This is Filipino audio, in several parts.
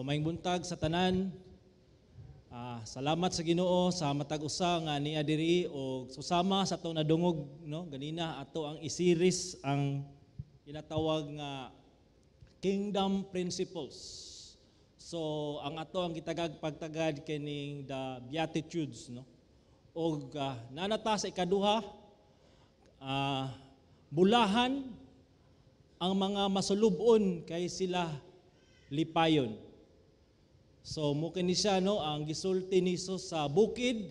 So maayong buntag sa tanan. Salamat sa Ginoo sa matag usa nga niya diri o susama sa atong nadungog no ganina ato ang isiris ang ginatawag nga Kingdom Principles. So ang ato ang gitagag pagtagad kining the Beatitudes no. Og nanata sa ikaduha bulahan ang mga masulubon kay sila lipayon. So mo kini siya no ang gisulti ni Jesus sa bukid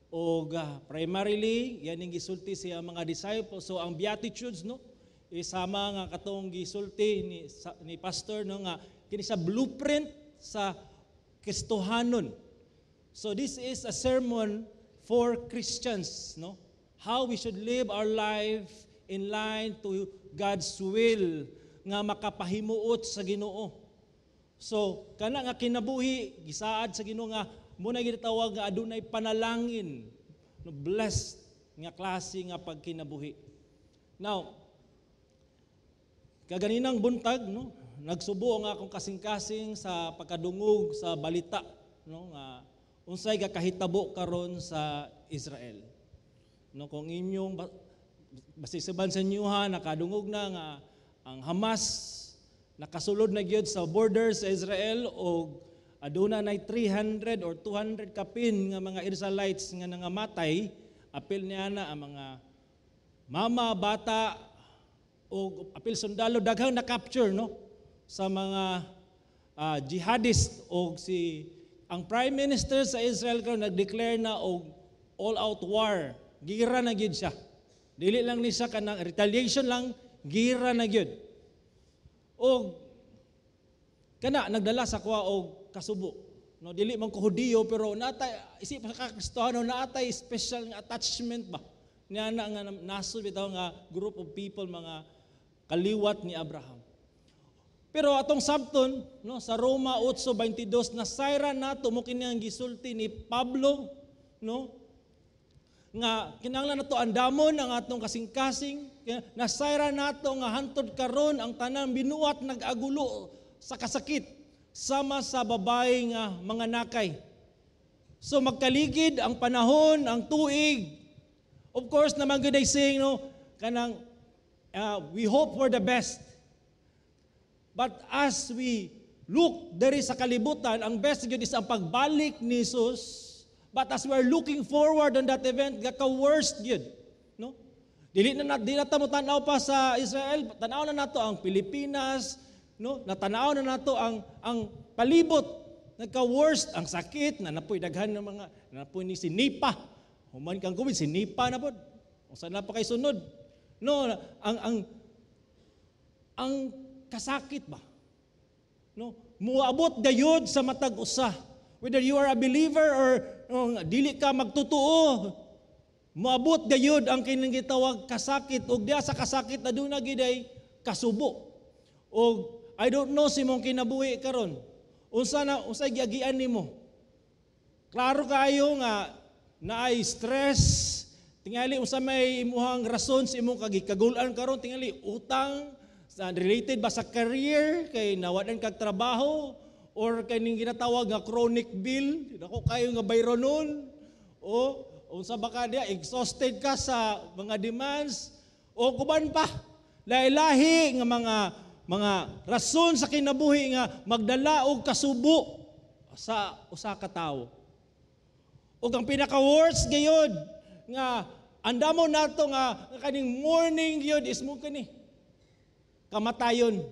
o primarily yan ang gisulti siya mga disciples. So ang Beatitudes no isama nga katong gisulti ni pastor no nga kini sa blueprint sa Kristohanon. So this is a sermon for Christians no how we should live our life in line to God's will nga makapahimuot sa Ginoo. So, kana nga kinabuhi, gisaad sa Ginoo nga muna ginatawag nga adunay panalangin, no blessed nga klase nga pagkinabuhi. Now, kaganinang buntag, no, nagsubo nga akong kasing-kasing sa pagkadungog sa balita, no, nga unsay gakahitabo karon sa Israel. No, kung inyong basisaban sa inyo ha, nakadungog na nga ang Hamas nakasulod na gyud sa border sa Israel o aduna nay 300 or 200 kapin nga mga Israelites nga nangamatay, apil niya na ang mga mama, bata o apil sundalo daghang na-capture no sa mga jihadist o ang Prime Minister sa Israel karon nag-declare na og all-out war. Gira na gyud siya. Dili lang ni siya kanang retaliation lang, gira na gyud. O kana nagdala sa kuha og kasubo no dili man ko Hudiyo pero natay isip sa Kristiyano natay special nga attachment ba niya na nga nasod bitaw nga group of people mga kaliwat ni Abraham. Pero atong sabton no sa Roma 8:22 nasayra nato mo kini ang gisulti ni Pablo no nga kinahanglan nato andamon ang atong kasing-kasing nasayra nato nga hantod karon ang tanang binuat nag-agulo sa kasakit sama sa babae nga mga nakay. So magkaligid ang panahon, ang tuig. Of course naman gud ay saying no kanang we hope for the best. But as we look diri sa kalibutan, ang best gyud is ang pagbalik ni Jesus. But as we are looking forward on that event, gaka-worst yun. No? Di na ta mo tanaw pa sa Israel, tanaw na nato ang Pilipinas, no? Natanaw na nato ang palibot. Nagka-worst ang sakit, na napoy daghan ng mga, napoy ni si Nipa. Human kang COVID, si Nipa na po. Kung saan na pa kay sunod. No, ang kasakit ba? No? Muabot gayud sa matag usa. Whether you are a believer or dili ka magtutuo, moabot gayud ang kining gitawag kasakit ug diha sa kasakit aduna gid ay kasubo. Og I don't know si mong kinabuhi karon. Unsay giagian nimo? Klaro kayo nga naay stress, tingali unsa may imuhang rason sa imong kagikagulan karon tingali utang related ba sa career kay nawadan kag trabaho or kaning ginatawag nga chronic bill, dako kayo nga bayron nun, o unsa ba ka diya, exhausted ka sa mga demands, o kuban pa, lahi-lahi nga mga rason sa kinabuhi nga magdala og kasubo sa usa ka tawo. O ang pinaka-worst gayud nga andamo nato nga kaning morning gyud is mo kani kamatayon.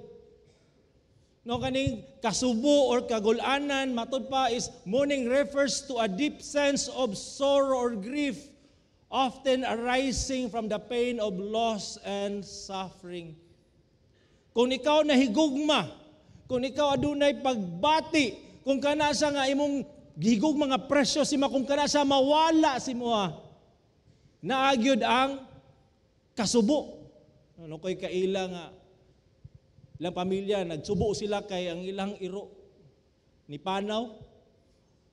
No kaning kasubo or kagulanan matud pa is mourning refers to a deep sense of sorrow or grief often arising from the pain of loss and suffering. Kung ikaw nahigugma, kung ikaw adunay pagbati, kung kana sa nga imong gigug mga presyo sima kung kana sa mawala si moa, naagyod ang kasubo. Ano koy kaila nga ilang pamilya, nagsubo sila kay ang ilang iro ni Panaw.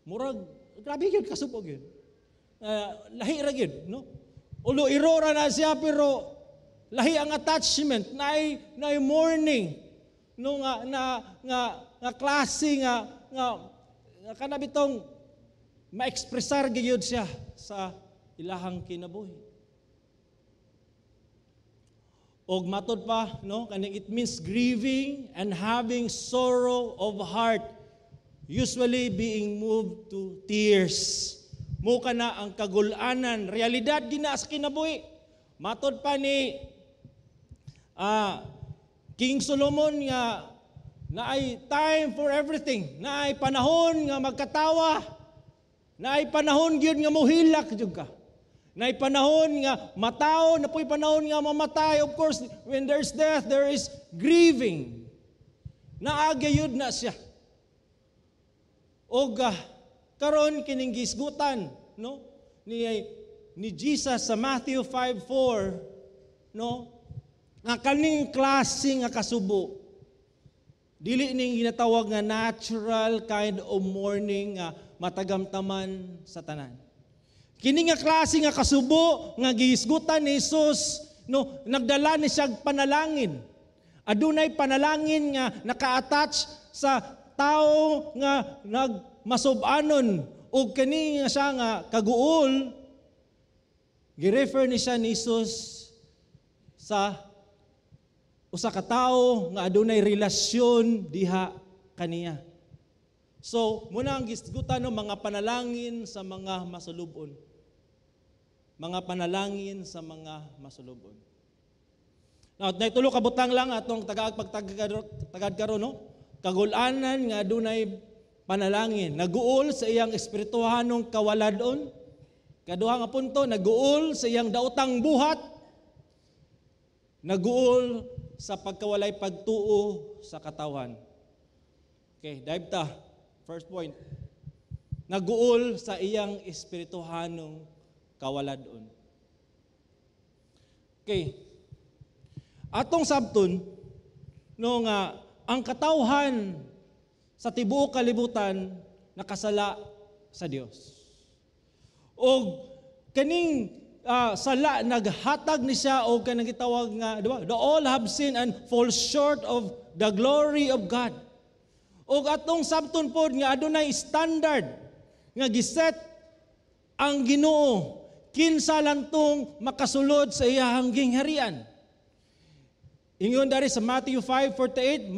Murag, grabe yun, kasubo yun. Lahi ra yun, no? Ulo, iro ra na siya, pero lahi ang attachment, na mourning, no, nga klase nga nga kanabitong ma-expressar gyud siya sa ilahang kinabuhi. Og matod pa, no, kaning it means grieving and having sorrow of heart, usually being moved to tears. Muka na ang kagulanan, realidad gina sa kinabuhi. Matod pa ni King Solomon nga naay time for everything, naay panahon nga magkatawa, naay panahon gyud nga mohilak jud ka. Naay panahon nga mataw, napoy panahon nga mamatay. Of course, when there's death, there is grieving. Naagayud na siya. Og karon kining gisgutan, no, ni Jesus sa Matthew 5:4, no, nga kaning klase nga kasubo, dili ning ginatawag nga natural kind of mourning nga matagamtaman sa tanan. Kini nga klase nga kasubo nga gihisgutan ni Jesus, no, nagdala ni siya panalangin. Adunay panalangin nga naka-attach sa tao nga nagmasub-anon o kani nga siya nga kaguol. Gi-refer ni siya ni Jesus sa usa ka tawo nga adunay relasyon diha kaniya. So, muna ang gisgutan ng mga panalangin sa mga masulubon. Mga panalangin sa mga masulubon. Now, naitulo kabutang lang atong tagad karon, no? Kagulanan nga adunay panalangin. Naguol sa iyang espirituhanong kawaladon. Kaduha nga punto, naguol sa iyang daotang buhat. Naguol sa pagkawalay pagtuo sa katawan. Okay, dive ta. First point. Naguol sa iyang espirituhanong kawaladon. Okay. Atong sabton, no nga, ang katawhan sa tibuok kalibutan nakasala sa Dios. O kaning sala naghatag ni siya o kanang gitawag nga, di ba? The all have sinned and fall short of the glory of God. O atong sabton pod nga adunay standard nga giset ang Ginoo kinsa lang tong makasulod sa iyahang gingharian. Ingon dari sa Matthew 5:48,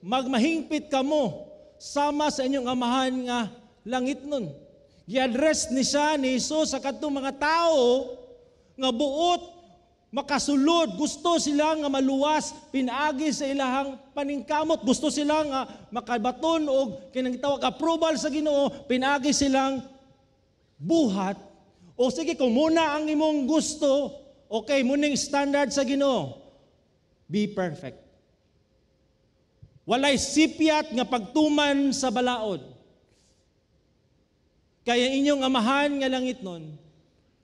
magmahingpit kamo sama sa inyong amahan nga langit nun. Gi-address ni siya ni Jesus sa kadtong mga tao nga buot makasulod, gusto sila nga maluwas pinaagi sa ilahang paningkamot, gusto sila nga makabaton og kinang tawag approval sa Ginoo, pinaagi silang buhat. O sige, kung muna ang imong gusto, okay, muning standard sa Ginoo, be perfect. Walay sipyat nga pagtuman sa balaod. Kaya inyong amahan nga langit nun,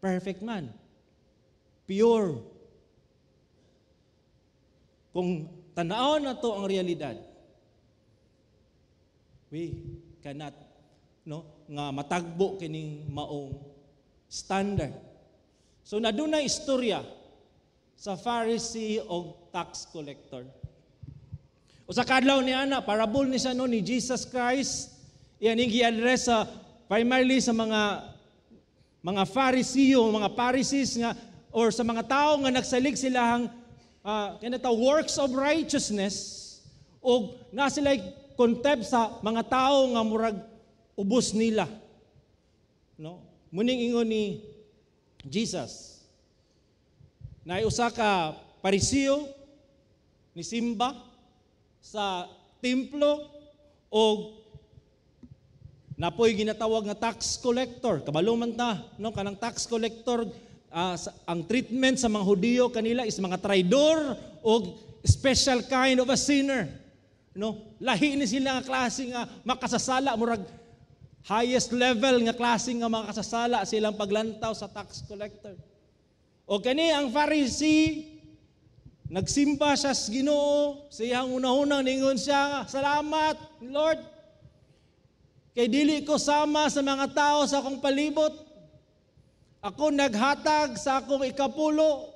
perfect man. Pure. Kung tanaw na to ang realidad, we cannot, no, nga matagbo kining maong standard. So nadunay istorya sa Pharisee o tax collector. Usa ka adlaw ni ana parable ni siya no ni Jesus Christ. Iyan ang gi-address sa primarily sa mga Pharisee o mga Pharisees nga or sa mga tao nga nagsalig silang kinata works of righteousness o na sila contempt sa mga tao nga murag ubos nila. No? Muning ingon ni Jesus, na usa ka Pariseo ni simba sa templo o napoy ginatawag nga tax collector. Kabalo man ta, no, kanang tax collector, ang treatment sa mga Hudiyo kanila is mga traidor o special kind of a sinner. No, lahi ni sila nga klase nga makasasala murag highest level nga klase nga makasasala silang paglantaw sa tax collector. O kani ang Pharisee nagsimba siya sa Ginoo, siyang una-una ningon siya, salamat Lord, kay dili ko sama sa mga tao sa akong palibot. Ako naghatag sa akong ikapulo.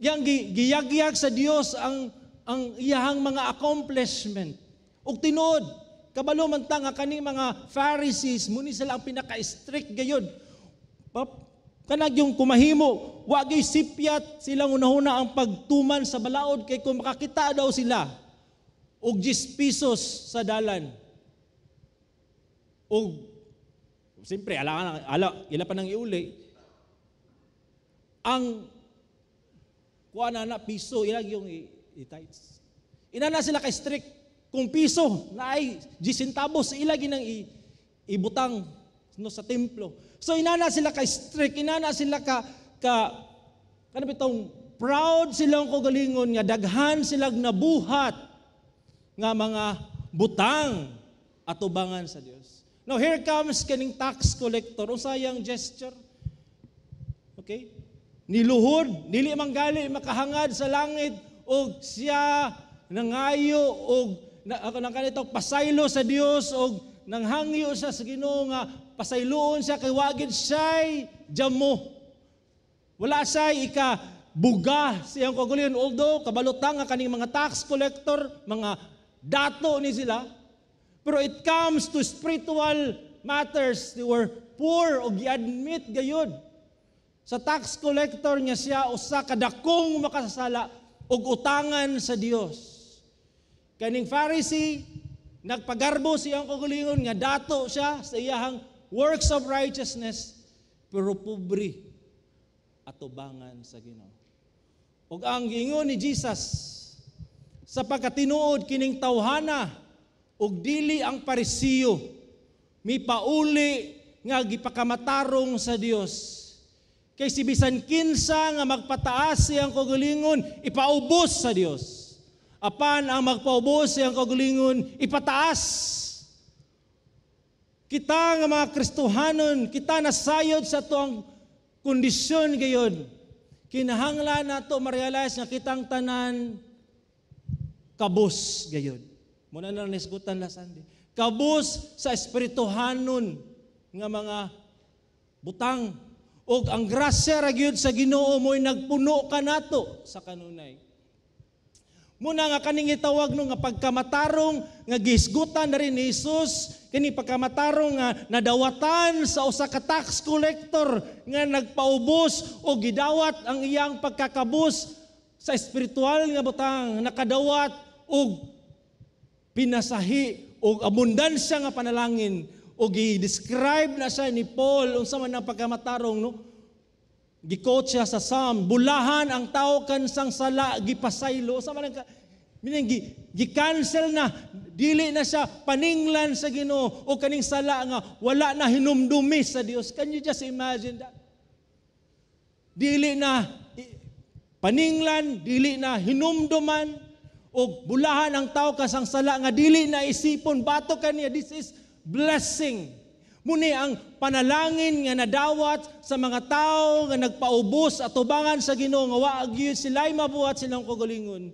Yang giyagyag sa Dios ang iyahang mga accomplishment. Ug tinuod, kabalo man ta nga kaning mga Pharisees muni sila ang pinaka-strict gayud. Kanag yung kumahimo, wa gyud sipyat silang unahuna ang pagtuman sa balaod kay kung makakita daw sila og 10 pesos sa dalan. Og siyempre ila pa nang iuli. Ang kuha na piso ilag yung i-tithes. Inana sila ka strict. Kung piso na ay 10 centavos ilagi nang ibutang sa templo. So inana sila ka strict, inana sila ka kanang bitong proud silang kagalingon nga daghan silang nabuhat nga mga butang atubangan sa Dios. Now here comes kaning tax collector, usayang gesture. Okay? Niluhod, dili manggali makahangad sa langit og siya nangayo og nang kanitong pasaylo sa Dios og nanghangyo siya sa Ginoo nga pasayloon siya kay wagid siya'y jamo. Wala siya'y buga siyang kagulyon. Although kabalutang nga kaning mga tax collector, mga dato ni sila, pero it comes to spiritual matters. They were poor o gi-admit gayud. Sa tax collector niya siya usa kadakong makasala og utangan sa Dios. Kaning Pharisee, nagpagarbo siyang kagalingon nga dato siya sa iyahang works of righteousness, pero pobre atubangan sa Ginoo. Ug ang giingon ni Jesus, sa pagkatinuod kining tawhana, ug dili ang Parisiyo, mipauli nga gipakamatarong sa Dios. Kay si bisan kinsa nga magpataas siyang kagalingon, ipaubos sa Dios. Apan ang magpaubos siyang kagalingon, ipataas. Kita nga mga Kristohanon, kita nasayod sa tuang kondisyon gayon. Kinahanglan nato ma-realize nga kitang tanan kabus gayon. Muna na nisgutan la Sunday. Kabus sa espirituhanon nga mga butang. Og ang grasya ra gyud sa Ginoo mo'y nagpuno ka nato sa kanunay. Muna nga kaning itawag no nga pagkamatarong nga gisgutan na rin ni Jesus, kini pagkamatarong nga nadawatan sa usa ka tax collector nga nagpaubos o gidawat ang iyang pagkakabus sa espiritual nga butang, nakadawat og pinasahi og abundansya nga panalangin o gi-describe na siya ni Paul unsa man ang pagkamatarong no. Gi-quote siya sa Psalm, bulahan ang tao kansang sala gipasaylo. Sa man gi-cancel na, dili na siya paninglan sa Ginoo o kaning sala nga wala na hinumdumi sa Dios. Can you just imagine that? Dili na paninglan, dili na hinumduman o bulahan ang tao kasang sala nga dili na isipon bato kaniya. This is blessing. Muni ang panalangin nga nadawat sa mga tao nga nagpaubos at tubangan sa Ginoo nga waag gyud sila'y mabuhat silang kagalingon.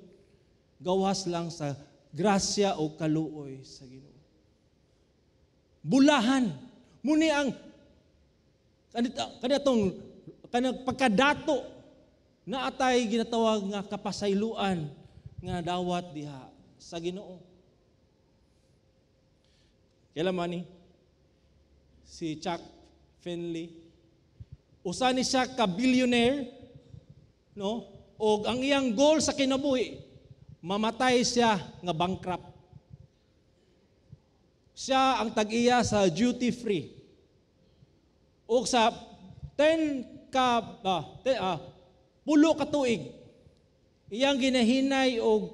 Gawas lang sa grasya o kaluoy sa Ginoo. Bulahan. Muni ang kanitong pagkadato na atay ginatawag nga kapasayloan nga dawat diha sa Ginoo. Kailan man ni si Chuck Finley, usa ni siya ka billionaire, no? O ang iyang goal sa kinabuhi, mamatay siya nga bankrupt. Siya ang tag-iya sa duty free. O sa 10 pulo ka tuig, iyang ginahinay og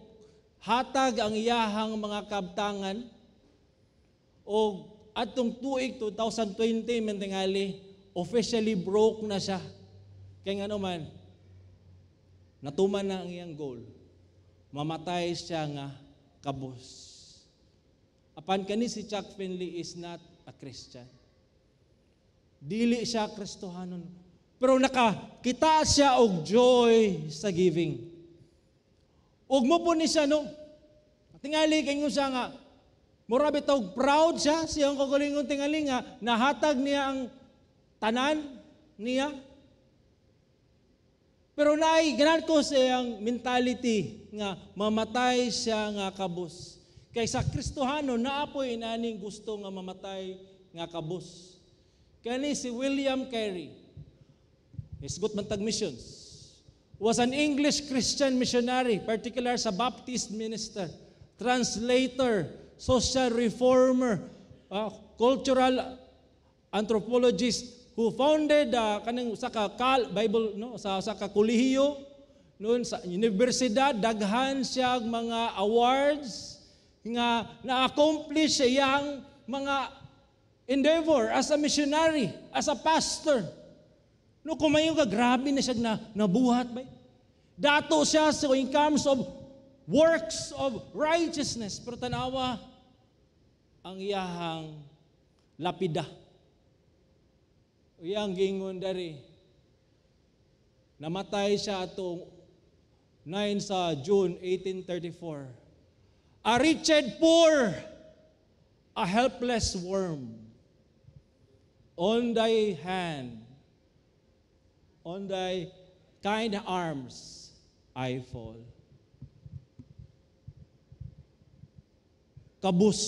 hatag ang iyahang mga kabtangan o atong tuig 2020 mentingali officially broke na siya. Kaya nga naman, natuman na ang iyang goal. Mamatay siya nga kabus. Apan kani si Chuck Finley is not a Christian. Dili siya Kristohanon. Pero nakakita siya og joy sa giving. Og mo po ni siya, no? Tingali kayo siya nga, mura bitaw proud siya, siyang kagalingon tingali nga, nahatag niya ang tanan niya. Pero naay, ganan ko siyang mentality nga mamatay siya nga kabus. Kay sa Kristohano naapoy inaning gusto nga mamatay nga kabus. Kani si William Carey, isgot man tag missions, was an English Christian missionary, particular sa Baptist minister, translator, social reformer, cultural anthropologist who founded kanang usa ka Bible sa ka kolehiyo noon sa universidad. Daghan siya mga awards nga na-accomplish siyang mga endeavor as a missionary, as a pastor. No, kumayo ka, grabe na siya nabuhat ba? Dato siya so in terms of works of righteousness. Pero tanawa ang iyahang lapida. Iyang gingon dari. Namatay siya atong 9 sa June 1834. A wretched poor, a helpless worm. On thy hand, on thy kind arms I fall. Kabus.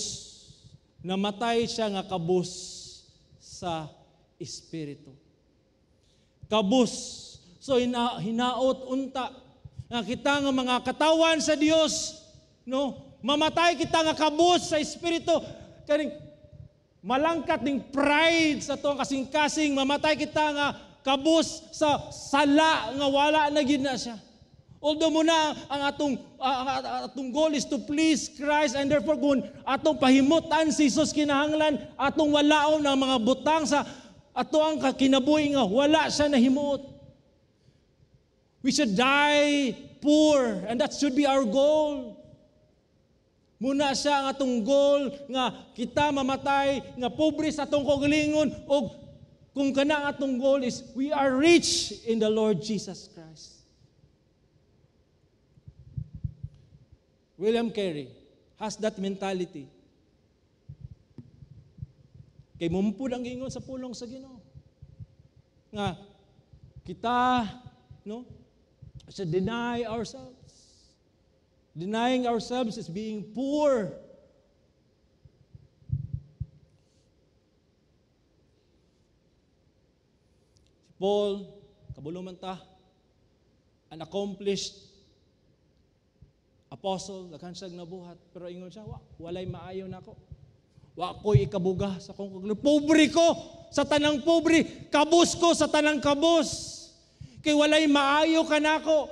Namatay siya nga kabus sa espiritu. Kabus. So hinaot unta nga kita nga mga katawan sa Dios, no? Mamatay kita nga kabus sa espiritu. Kaning malangkat ning pride sa tuang kasing-kasing, mamatay kita nga kabus sa sala nga wala na gid na siya. Although muna ang atong goal is to please Christ, and therefore kung atong pahimutan si Jesus kinahanglan, atong walaon ng mga butang sa ato ang kinabuhi nga wala siya nahimuot. We should die poor, and that should be our goal. Muna siya ang atong goal nga kita mamatay nga pobre sa atong kaugalingon, o kung kana atong goal is we are rich in the Lord Jesus Christ. William Carey has that mentality. Kay mumpud ang ingon sa pulong sa Ginoo. Nga kita should deny ourselves. Denying ourselves is being poor. Paul, kabuluman ta, an accomplished apostle, daghan siya nabuhat, pero ingon siya, walay maayo nako. Wa ko'y ikabuga sa kong kagulong. Pobre ko sa tanang pobre, kabus ko sa tanang kabus. Kay walay maayo ka nako,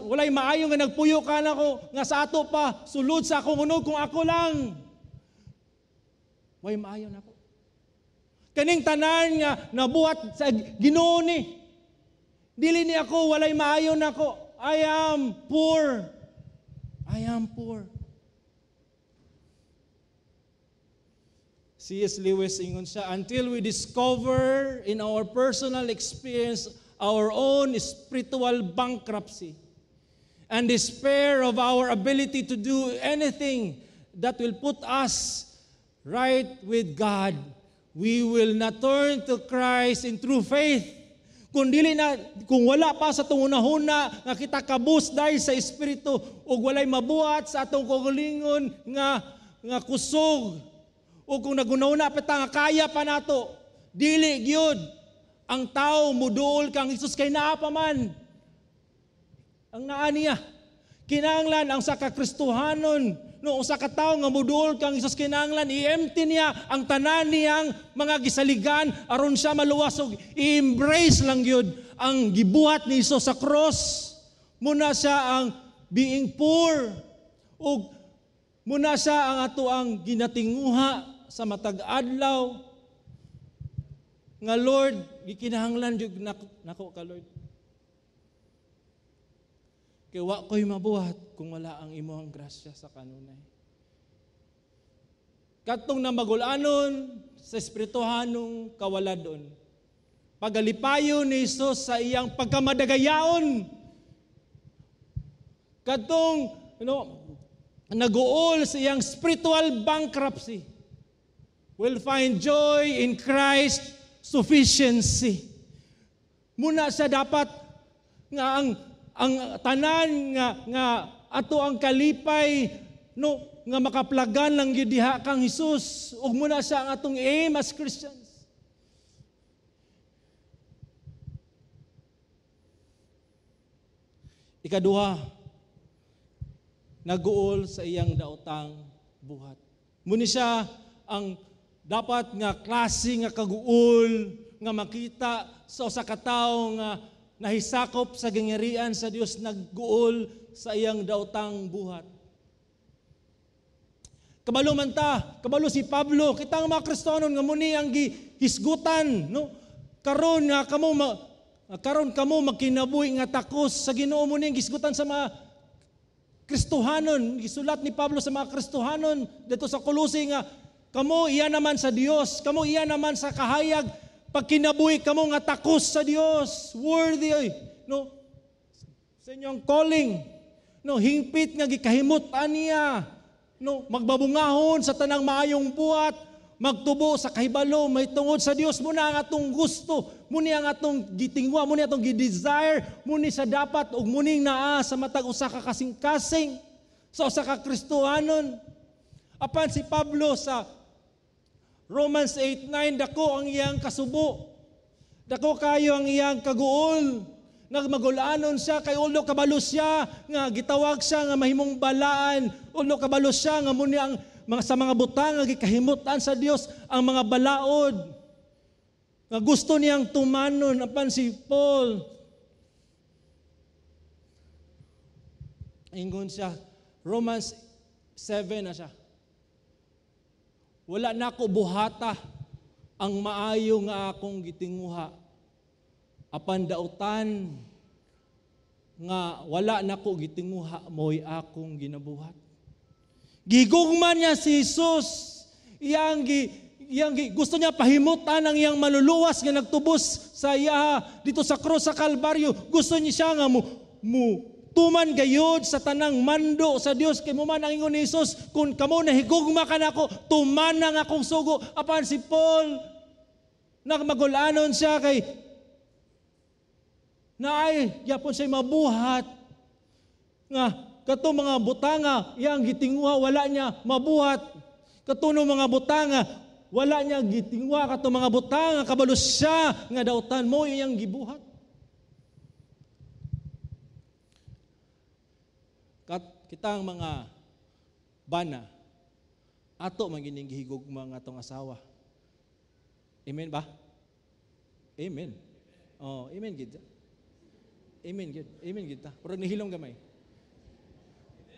walay maayo nga nagpuyo ka nako, nga sa ato pa sulod sa akong unod kung ako lang. Way maayo nako. Kaning tanan nga nabuhat sa Ginoo ni. Dili ni ako walay maayo nako. I am poor. I am poor. C.S. Lewis ingon siya, until we discover in our personal experience our own spiritual bankruptcy and despair of our ability to do anything that will put us right with God, we will not turn to Christ in true faith. Kung wala pa sa itong una-huna nga kita kabus dahil sa Espiritu o walay mabuhat sa atong kaugalingon nga kusog, o kung nagunauna pa nga kaya pa nato, dili gyud ang tao muduol kang Hesus kay naa pa man. Ang naa niya, kinahanglan ang sa kakristohanon, no, sa ka tawo nga muduol kang Hesus kinahanglan i-empty niya ang tanan niyang mga gisaligan aron siya maluwasog. I-embrace lang gyud ang gibuhat ni Hesus sa cross. Muna siya ang being poor, o muna siya ang ato ang ginatinguha sa matag adlaw nga Lord, gikinahanglan jud nako ka Lord. Kay wa ko'y mabuhat kung wala ang imong grasya sa kanunay. Katong na magulanon sa espirituhanong kawaladon. Pagalipayon ni Jesus sa iyang pagkamadagayaon. Katong nag-uol sa iyang spiritual bankruptcy. Will find joy in Christ's sufficiency. Muna sa dapat nga ang tanan nga ato ang kalipay nga makaplagan lang gyud diha kang Hesus ug muna siya ang atong aim as Christians. Ikaduha, naguol sa iyang daotang buhat. Muni siya ang dapat nga klase nga kaguol nga makita sa usa ka tawo nga nahisakop sa gingerian sa Dios, nagguol sa iyang daotang buhat. Kabalo man ta, kabalo si Pablo, kitang mga Kristohanon nga muni ang gihisgutan, no? Karon kamo magkinabuhi nga takos sa Ginoo, muni ang gisgutan sa mga Kristohanon. Gisulat ni Pablo sa mga Kristohanon dito sa Kolose nga kamo iya naman sa Dios, kamo iya naman sa kahayag, pagkinabuhi kamo nga takos sa Dios, worthy, no? Sa inyong calling, no, hingpit nga gikahimot-an niya, no, magbabungahon sa tanang maayong buhat, magtubo sa kahibalo, may tungod sa Dios. Muna ang atong gusto, muni ang atong gitingwa, muni atong gidesire, muni sa dapat ug muning naa sa matag usa ka kasing-kasing sa usa ka Kristohanon. Apan si Pablo sa Romans 8:9, dako ang iyang kasubo, dako kayo ang iyang kaguol. Nagmagulanon siya kay ulo kabalo siya nga gitawag siya nga mahimong balaan, ulo kabalo siya nga muni ang sa mga butang nga gikahimutan sa Dios ang mga balaod nga gusto niyang tumanon. Apan si Paul, ingon siya, Romans 7 na siya, wala na ko buhata ang maayo nga akong gitinguha, apan dautan nga wala na ko gitinguha mo'y akong ginabuhat. Gigugman niya si Jesus, gusto niya pahimutan ang iyang maluluwas nga nagtubos sa iya dito sa krus sa Kalbaryo. Gusto niya siya nga tuman gayod sa tanang mando sa Dios. Kay mo man ang ingon ni Jesus, kung kamo nahigugma ka nako, tuman ang akong sugo. Apan si Paul, nagmagulanon siya kay naay yapon siya mabuhat nga kato mga butanga iyang gitingwa wala niya mabuhat, katuno mga butanga wala niya gitingwa, kato mga butanga kabalo siya nga dautan mo iyang gibuhat. Kitang mga bana ato magining gihigugma nga atong asawa. Amen ba? Amen. Oh, amen gid. Amen gid. Amen gid ta. Pero nihilom gamay.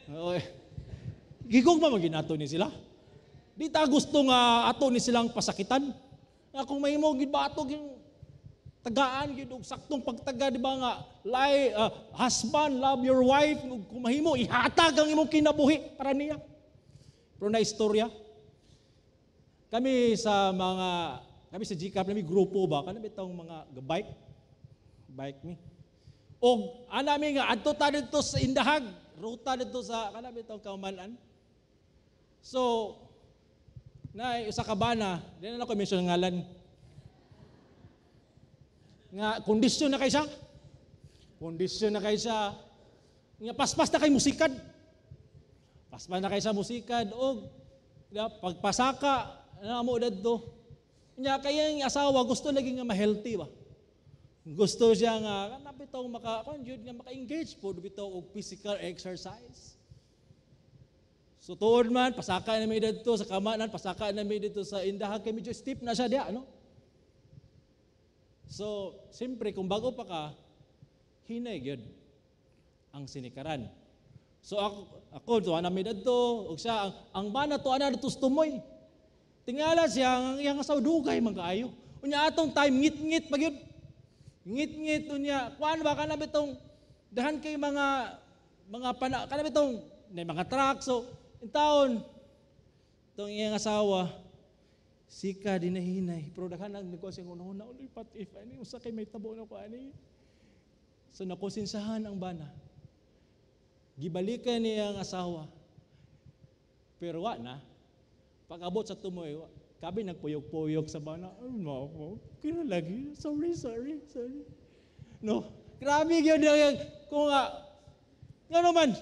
Oy. Gigugma man ginato ni sila. Di ta gusto nga ato ni silang pasakitan. Kung mahimo gid ba ato tagaan gid og saktong pagtaga, di ba nga husband love your wife, kung mahimo ihatag ang imong kinabuhi para niya. Pero na istorya kami sa GCAP nami grupo ba kanami tong mga bike mi og anami nga adto ta dito sa Indahag, ruta dito sa kanami tong Kaumalan. So na usa ka bana, di na ko mention ngalan, nga kondisyon na kay siya. Kondisyon na kay siya. Nga paspas na kay musikad. Paspas na kay siya musikad og pagpasaka na mo dadto. Nya kaya ang asawa gusto lagi nga ma-healthy ba. Gusto siya nga kanapitaw maka-engage po bitaw og physical exercise. So tuod man pasaka na mi dadto sa kamanan, pasaka na mi dito sa Indahag kay medyo steep na siya dia, no? So, siyempre, kung bago pa ka, hinay gyud ang sinikaran. So, ako tuwa na midad to, o siya, ang bana to, ana dito tumoy. Tingala siya, ang iyang asaw, dugay, magkaayo. Unya atong time, ngit-ngit, pag yun. Ngit-ngit, unya, kuhaan ba, kanab itong, dahan kay mga kanab itong, mga truck, so, in taon, itong iyang asawa, sika din na hinay. Pero daghan ang nagkuha siya una-una, ulipat if ani, usa kay may tabo na ko ani. So nakonsinsahan ang bana. Gibalikan niya ang asawa. Pero wa na. Pag-abot sa tumoy, kabi nagpuyog-puyog sa bana. Ay, no, kaya lagi. Sorry. No, grabe yun. Kung nga naman,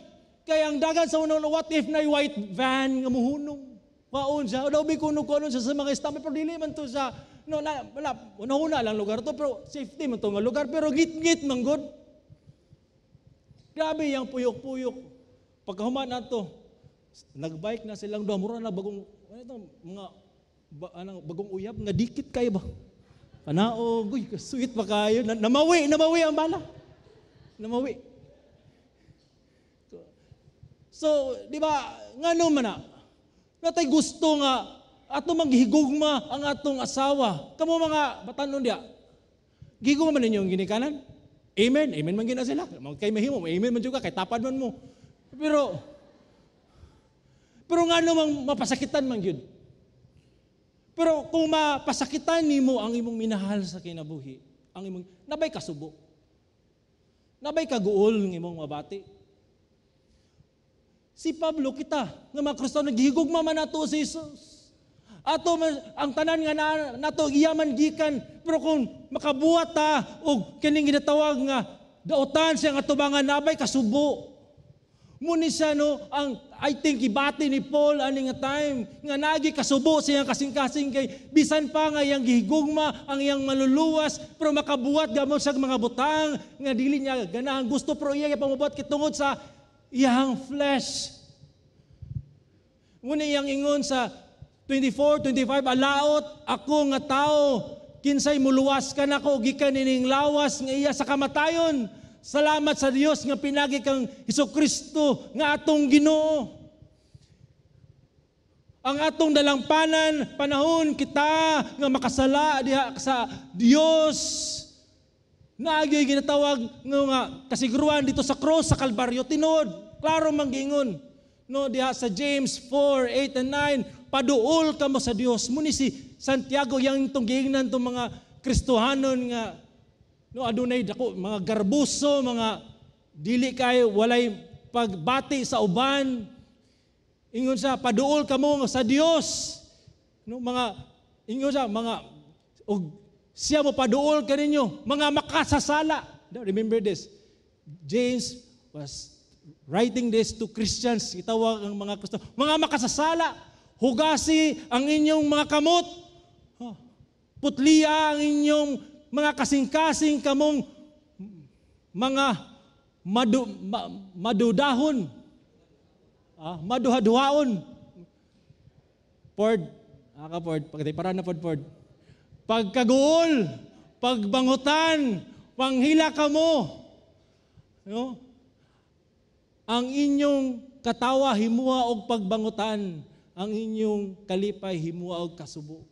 Kaya ang dagan sa unang, what if na white van nga muhunong? Waon siya, daw kuno siya sa mga estampe, pero dili man to sa, no, wala, una lang lugar to, pero safety man to nga lugar, pero git-git man good. Grabe yung puyok-puyok. Pagkahuman na to, nagbike na silang doon, mura na bagong, bagong uyab, nga dikit kayo ba? Panaog, uy, sweet pa kayo, namawi ang bala. Namawi. So, di ba, nga naman na, natay gusto nga, ato maghigugma ang atong asawa. Kamo mga batanon diya, gigugma man ninyo ang ginikanan? Amen? Amen man gina sila. Kay mahimo, amen man juga, kay tapad man mo. Pero nga namang mapasakitan man yun. Pero kung mapasakitan nimo ang imong minahal sa kinabuhi, ang imong, nabay kasubo. Nabay kaguol ng imong mabati. Si Pablo kita, nga mga Kristo, naghigugma man nato si Jesus. Ato ang tanan nga nato iyaman gikan, pero kung makabuhat ta og kining ginatawag nga dautan siya nga tubangan nabay kasubo. Muni siya no, ang I think ibati ni Paul ani nga time nga nagi kasubo siya kasing-kasing kay bisan pa nga iyang gihigugma ang iyang maluluwas, pero makabuhat gamon sa mga butang nga dili niya ganahan gusto, pero iya pamubuhat kitungod sa iyang flesh. Muna iyang ingon sa 24, 25, alaot ako nga tao, kinsay muluwas ka na ko, gikan nining lawas nga iya sa kamatayon. Salamat sa Dios nga pinagi kang Hesukristo nga atong Ginoo. Ang atong dalampanan, panahon kita nga makasala diha sa Dios. Naagyoy ginatawag nga kasiguruan dito sa cross sa Kalbaryo tinod. Klaro manggingon. No, diha sa James 4, 8 and 9, paduol ka mo sa Dios. Muni si Santiago yang itong giingnan itong mga Kristohanon nga no, adunay dako mga garbuso, mga dili kay walay pagbati sa uban. Ingon sa paduol ka mo sa Dios. No, mga ingon sa mga og siya mo paduol ka ninyo, mga makasasala. Remember this. James was writing this to Christians, itawag ang mga Kristo, mga makasasala, hugasi ang inyong mga kamot, putliya ang inyong mga kasing-kasing kamong mga madudahon, maduhaduhaon. Ford, para na Ford. Pagkaguol, pagbangutan, panghila ka mo. No? Ang inyong katawa himuha og pagbangutan, ang inyong kalipay himuha og kasubo.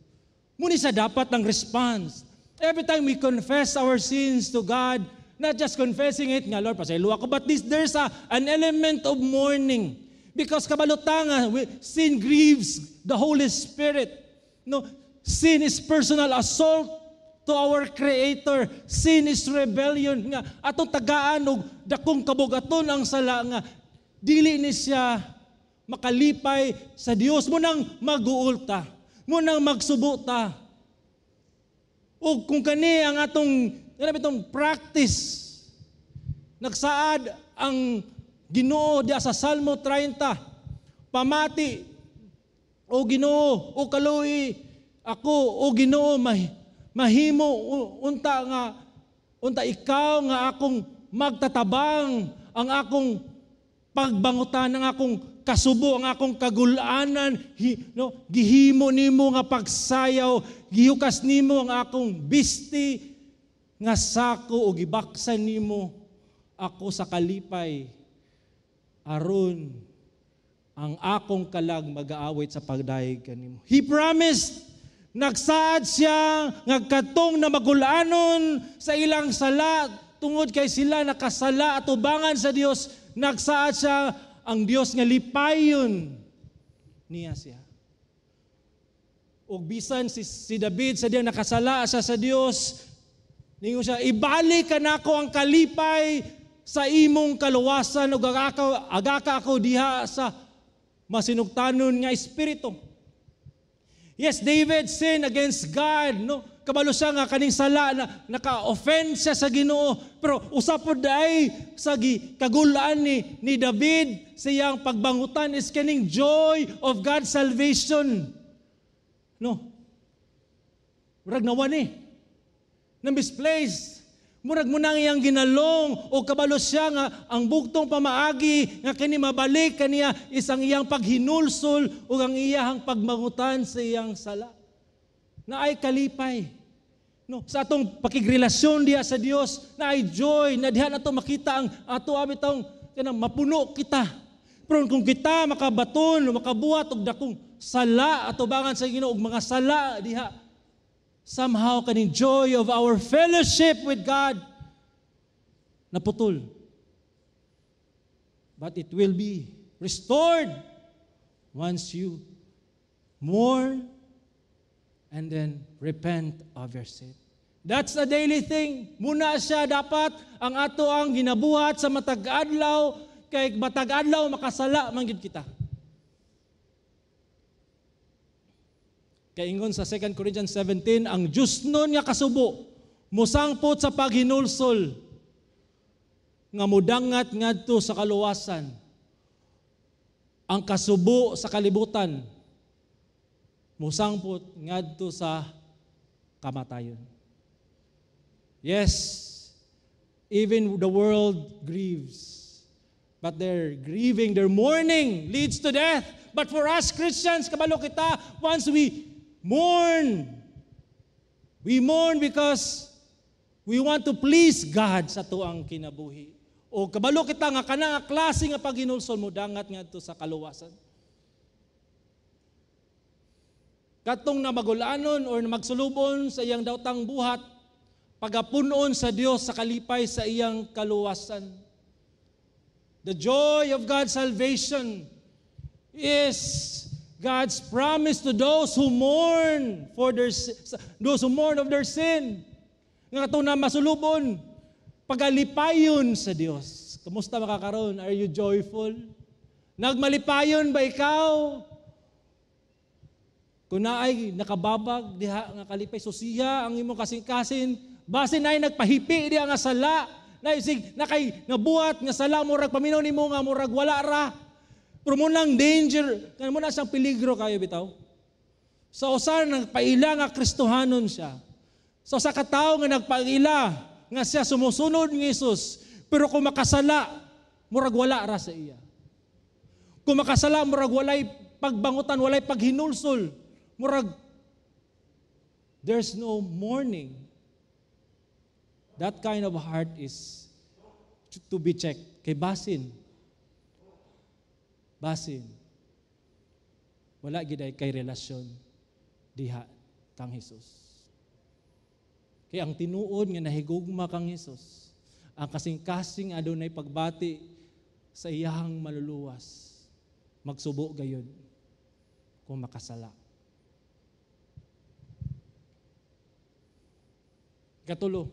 Muni sa dapat ang response. Every time we confess our sins to God, not just confessing it, nga Lord, pasaylo ako, but there's an element of mourning. Because kabalutanga, sin grieves the Holy Spirit. No, sin is personal assault to our Creator. Sin is rebellion nga atong tagaan og dakong kabugaton ang sala nga dili ni siya makalipay sa Dios. Munang mag-uulta, munang magsubuta. O kung kani ang atong practice, nagsaad ang Ginoo diya sa Salmo 30, pamati o Ginoo o kaluoy ako o Ginoo mahimo unta ikaw nga akong magtatabang, ang akong pagbangutan, ang akong kasubo, ang akong kagulanan, gihimo nimo nga pagsayaw, gihukas nimo ang akong bisti nga sako o gibaksan nimo ako sa kalipay aron ang akong kalag mag-aawit sa pagdayeg kanimo. He promised, nagsaad siya ngagkatong na magulanon sa ilang sala tungod kay sila nakasala at ubangan sa Dios. Nagsaad siya ang Dios nga lipayon niya siya. O bisan si David sa diya nakasala siya sa Dios, ningon siya, ibalik ka nako ang kalipay sa imong kaluwasan ug agaka ako diha sa masinugtanon nga espiritu. Yes, David sinned against God, no? kabalo siya nga kaning sala na naka-offend siya sa Ginoo, pero usapod day sa kagulaan ni David siyang pagbangutan is kaning joy of God's salvation. No. Murag nawa ni. Na misplaced. Murag mo nang iyang ginalong o kabalo siya nga ang bugtong pamaagi nga kini mabalik kaniya isang iyang paghinulsol o ang iyang pagmangutan sa iyang sala. Na ay kalipay. No, sa atong pakigrelasyon diha sa Dios, na ay joy, na diha nato makita ang ato abitong kanang mapuno kita. Pero kung kita makabaton o makabuhat og dakong sala ato bangan sa Ginoo og mga sala diha, somehow kaning joy of our fellowship with God naputol. But it will be restored once you mourn and then repent of your sin. That's a daily thing. Muna siya dapat ang ato ang ginabuhat sa matag adlaw, kay matag adlaw makasala man gid kita. Kaya ingon sa 2 Corinthians 17, ang Diyos nun nga kasubo, musangpot sa paghinulsol, nga mudangat ngadto sa kaluwasan, ang kasubo sa kalibutan, musangpot ngadto sa kamatayon. Yes, even the world grieves, but their grieving, their mourning leads to death. But for us Christians, kabalo kita, once we mourn because we want to please God sa tuang kinabuhi. O kabalo kita nga kana nga klase nga paghinulsol mo dangat ngadto sa kaluwasan. Katong na magulanon or na magsulubon sa iyang daotang buhat, pagapunon sa Dios sa kalipay sa iyang kaluwasan. The joy of God's salvation is God's promise to those who mourn of their sin. Nga ito na masulubon, pagalipayon sa Dios. Kamusta makakaroon? Are you joyful? Nagmalipayon ba ikaw? Kung naay nakababag, diha nga kalipay, susiya ang imong kasing-kasin, basin ay nagpahipi diha nga sala, naisig nakay nabuhat nga sala, murag paminaw nimo nga murag wala ra. Pero mo nang danger, kaya mo na siyang peligro kayo bitaw. Sa usa nagpaila nga Kristohanon siya. Sa usa ka tawo nga nagpaila nga siya sumusunod ng Jesus, pero kung makasala, murag wala ra sa iya. Kung makasala, murag walay pagbangutan, walay paghinulsol, murag there's no mourning. That kind of heart is to be checked. Kay basin. Wala giday kay relasyon diha kang Hesus. Kay ang tinuod nga nahigugma kang Hesus, ang kasing-kasing adunay pagbati sa iyahang maluluwas, magsubo gayon kung makasala. Katulo,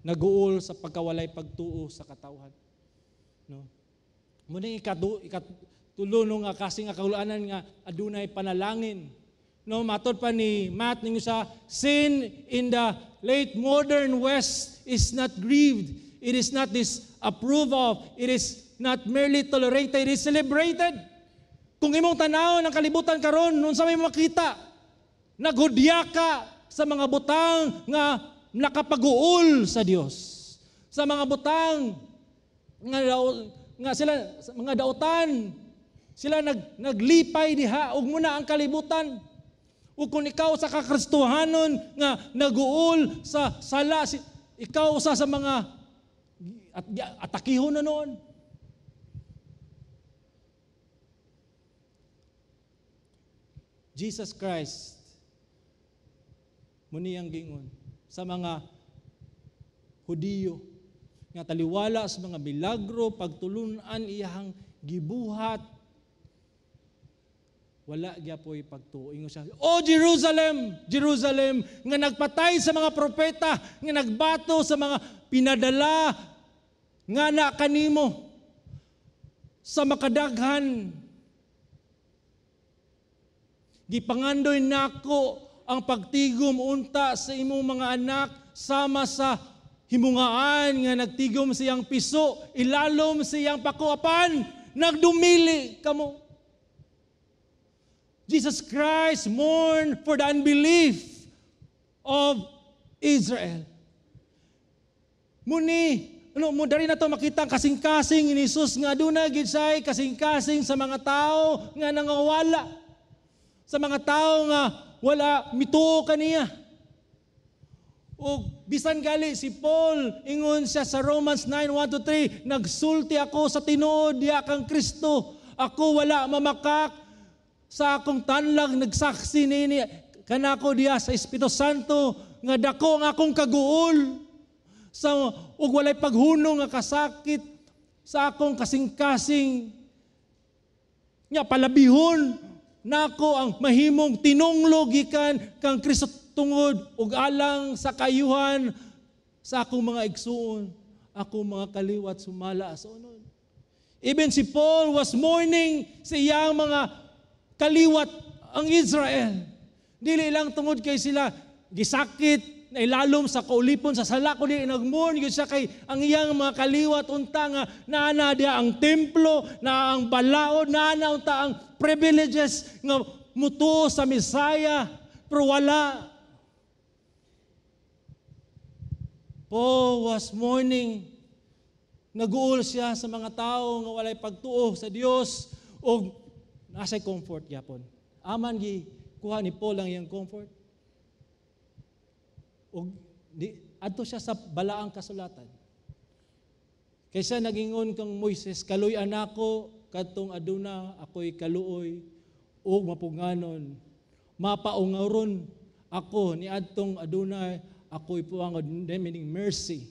naguol sa pagkawalay pagtuo sa katawhan. No? Muna ikatulo nung kasing akagulanan nga adunay panalangin. No, matod pa ni Matt ninyo sa sin in the late modern West is not grieved. It is not disapproved of. It is not merely tolerated. It is celebrated. Kung imong tanaw ng kalibutan karon, nun sa may makita, naghudya ka sa mga butang nga nakapaguol sa Dios. Sa mga butang nga sila mga dautan, sila naglipay diha ug muna ang kalibutan. Ug kung ikaw sa kakristohanon nga naguol sa sala, ikaw sa mga atakihon na noon. Jesus Christ muni ang gingon sa mga Hudiyo nga taliwala sa mga milagro, pagtulunan iyahang gibuhat, wala gyapoy pagtuo. Ingon siya, "O Jerusalem, Jerusalem, nga nagpatay sa mga propeta, nga nagbato sa mga pinadala nga na kanimo sa makadaghan. Gipangandoy nako ang pagtigom unta sa imong mga anak sama sa himungaan nga nagtigom siyang piso, ilalom siyang pakuapan, nagdumili kamo. Jesus Christ mourned for the unbelief of Israel. Muni, mo dari na to makita ang kasing-kasing ni Jesus nga aduna gid say kasing-kasing sa mga tao nga nangawala. Sa mga tao nga wala mituo kaniya. O bisan gali si Paul, ingon siya sa Romans 9:1-3, nagsulti ako sa tinuod diha kang Kristo. Ako wala mamakak sa akong tanlag, nagsaksi nini kanako diha sa Espiritu Santo nga dako ang akong kaguol sa ug walay paghunong nga kasakit sa akong kasing-kasing nya palabihon nako ang mahimong tinunglo gikan kang Kristo tungod ug alang sa kayuhan sa akong mga igsuon, akong mga kaliwat sumala sa unod. Even si Paul was mourning sa iyang mga kaliwat ang Israel. Dili lang tungod kay sila gisakit na ilalom sa kaulipon sa sala, kundi nagmourn yun siya kay ang iyang mga kaliwat unta nga naana diya ang templo, na ang balaod, naana unta ang privileges nga mutuo sa Messiah, pero wala. Paul was mourning. Naguol siya sa mga tao nga walay pagtuo sa Dios o nasa'y comfort gyapon. Aman gi kuha ni Paul ang iyang comfort. O adto siya sa balaang kasulatan. Kaysa nagingon kang Moises, kaluy-an ako kadtong aduna ako'y kaluoy o mapunganon. Mapaungaron ako ni adtong aduna ako'y puangod, meaning mercy.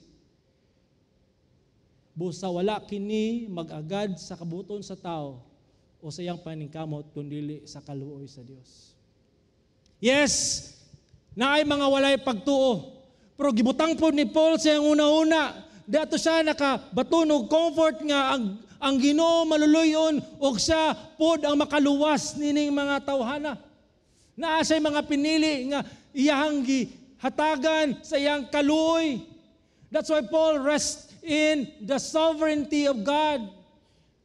Busa wala kini mag-agad sa kabuton sa tao o sa iyang paningkamot kundili sa kaluoy sa Dios. Yes, naay mga walay pagtuo. Pero gibutang po ni Paul sa iyang una-una. Dato siya nakabaton og comfort nga ang Ginoo maluluyon og siya pod ang makaluwas nining mga tawhana. Naa say mga pinili nga iyang hatagan sa iyang kaluoy. That's why Paul rests in the sovereignty of God.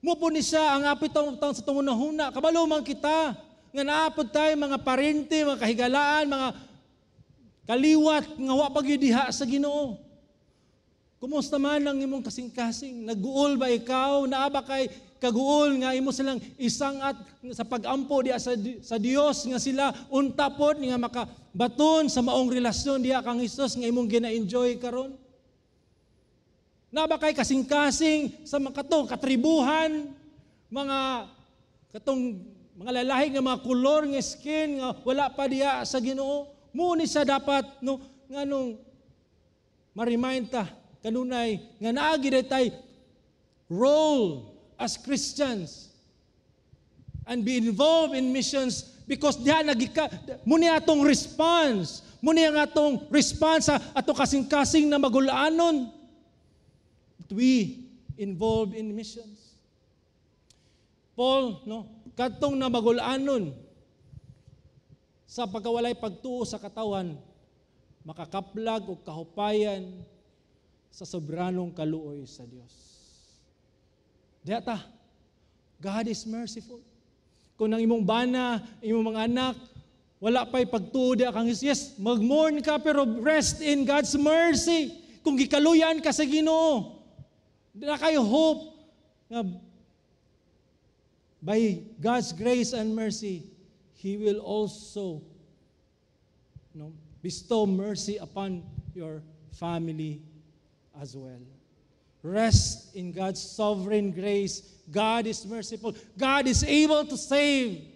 Mupo ni siya ang apit taon sa tungunahuna. Kabalo man kita nga naapod tayo mga parente, mga kahigalaan, mga kaliwat nga wa pagyudiha sa Ginoo. Kumusta man ang imong kasing-kasing? Naguol ba ikaw? Naa ba kay kaguol nga imo silang isangat sa pagampo diha sa Dios nga sila untapod nga makabaton sa maong relasyon diha kang Hesus nga imong gina-enjoy karon? Naa ba kay kasing-kasing sa mga katong katribuhan, mga lalaki nga mga kulor nga skin nga wala pa diha sa Ginoo? Muni sa dapat nganong ma-remind ta kanunay nga naagi tay role as Christians and be involved in missions because diha muni atong response sa ato kasing-kasing na magulaanon. We involved in missions. Paul, kadtong na magulaanon sa pagkawalay pagtuo sa katawan, makakaplag o kahupayan sa sobranong kaluoy sa Dios. Diyata, God is merciful. Kung ang imong bana, imong mga anak, wala pa'y pagtuo diya kang yes, mag-mourn ka pero rest in God's mercy. Kung gikaluyan ka sa Ginoo, na kayo hope na by God's grace and mercy, He will also bestow mercy upon your family as well. Rest in God's sovereign grace. God is merciful. God is able to save.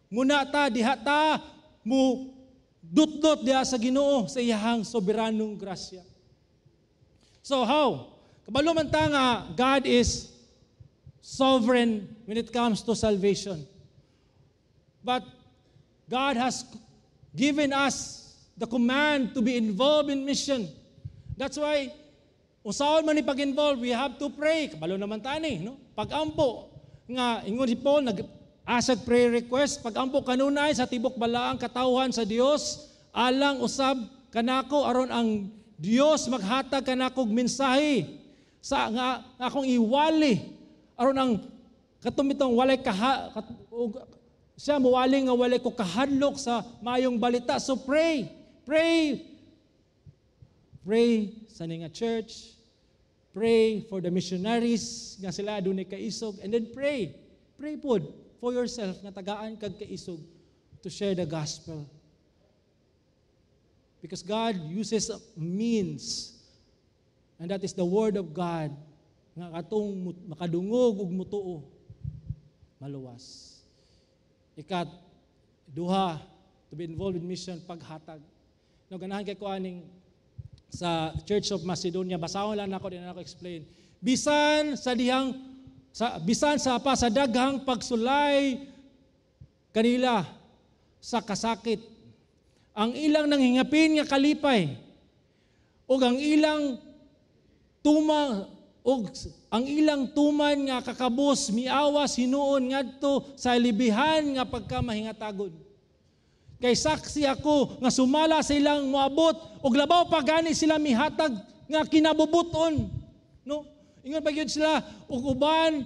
Muna ta, diha ta, mu dut-dut diha sa Ginoo sa iyahang soberanong grasya. So how? Kabalo man ta nga God is sovereign when it comes to salvation. But God has given us the command to be involved in mission. That's why usaon man ni pag-involve, we have to pray. Kabalo naman tani, no? Pag-ampo nga ingon si Paul asag prayer request, pagampo kanunay sa tibok balaang katawhan sa Dios, alang usab kanako aron ang Dios maghatag kanakog mensahe sa nga akong iwali aron ang katumitong walay siya muwali nga walay ko kahadlok sa mayong balita. So pray sa nga church, pray for the missionaries nga sila adunay kaisog, and then pray pod for yourself nga tagaan kag kaisog to share the gospel. Because God uses means, and that is the word of God nga katong makadungog ug mutuo maluwas. Duha, to be involved in mission, paghatag. No, ganahan kay ko aning sa Church of Macedonia, basahon lang nako din ako explain. Bisan sa daghang pagsulay kanila sa kasakit, ang ilang nanghingapin nga kalipay ug ang ilang tuman nga kakabos miawas hinuon ngadto sa libihan nga pagkamahingatagon. Kay saksi ako nga sumala sa ilang moabot ug labaw pa gani sila mihatag nga kinabubuton. No? Ingon pa gyud sila ug uban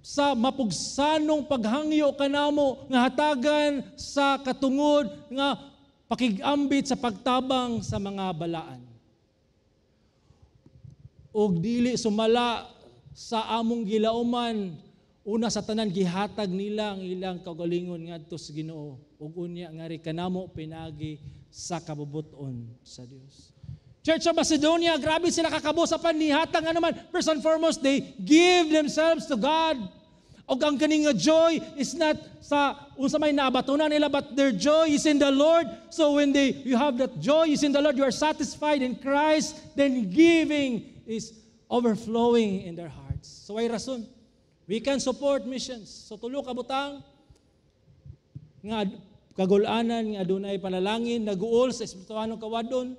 sa mapugsanong paghangyo kanamo nga hatagan sa katungod nga pakigambit sa pagtabang sa mga balaan. Og dili sumala sa among gilauman, una sa tanan gihatag nila ang ilang kaugalingon ngadto sa Ginoo, ug unya nga ri kanamo pinagi sa kabubuton sa Dios. Church of Macedonia, grabe sila kakabos sa panihatag nga naman. First and foremost, they give themselves to God. Og ang kaning joy is not sa unsa may naabatunan nila, but their joy is in the Lord. So when you have that joy is in the Lord, you are satisfied in Christ, then giving is overflowing in their hearts. So ay rason, we can support missions. So tulo ka butang nga kagulanan nga adunay panalangin, naguol sa espirituhanong kawadon,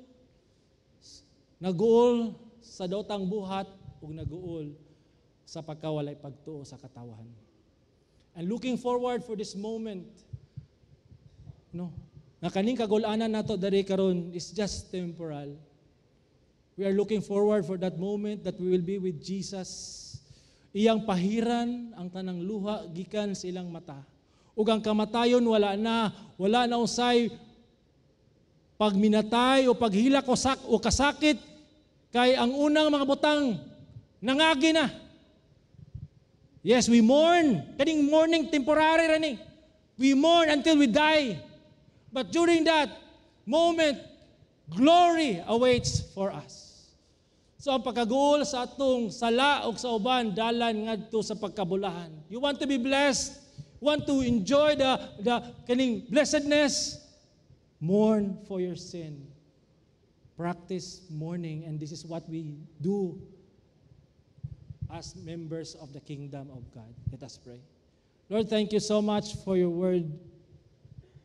naguol sa daotang buhat, ug naguol sa pagkawalay pagtuo sa katawan. And looking forward for this moment, no, nga kaning kagulanan nato diri karon is just temporal. We are looking forward for that moment that we will be with Jesus. Iyang pahiran ang tanang luha gikan sa ilang mata. Ug ang kamatayon wala na usay pagminatay o paghilak o kasakit, kay ang unang mga butang nangagi na. Yes, we mourn. Kaning mourning temporary rani. We mourn until we die. But during that moment, glory awaits for us. So ang pagkaguol sa atong sala o sa uban, dalan ngadto sa pagkabulahan. You want to be blessed? Want to enjoy the kaning blessedness? Mourn for your sin. Practice mourning, and this is what we do as members of the kingdom of God. Let us pray. Lord, thank you so much for your word.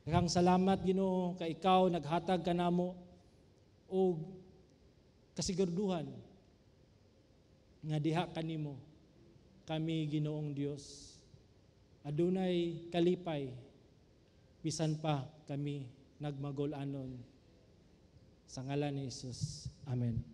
Daghang salamat, Ginoo, kay ikaw naghatag kanamo og kasiguraduhan nga diha kanimo kami, Ginoong Dios, adunay kalipay bisan pa kami nagmagol-anon sa ngalan ni Jesus. Amen.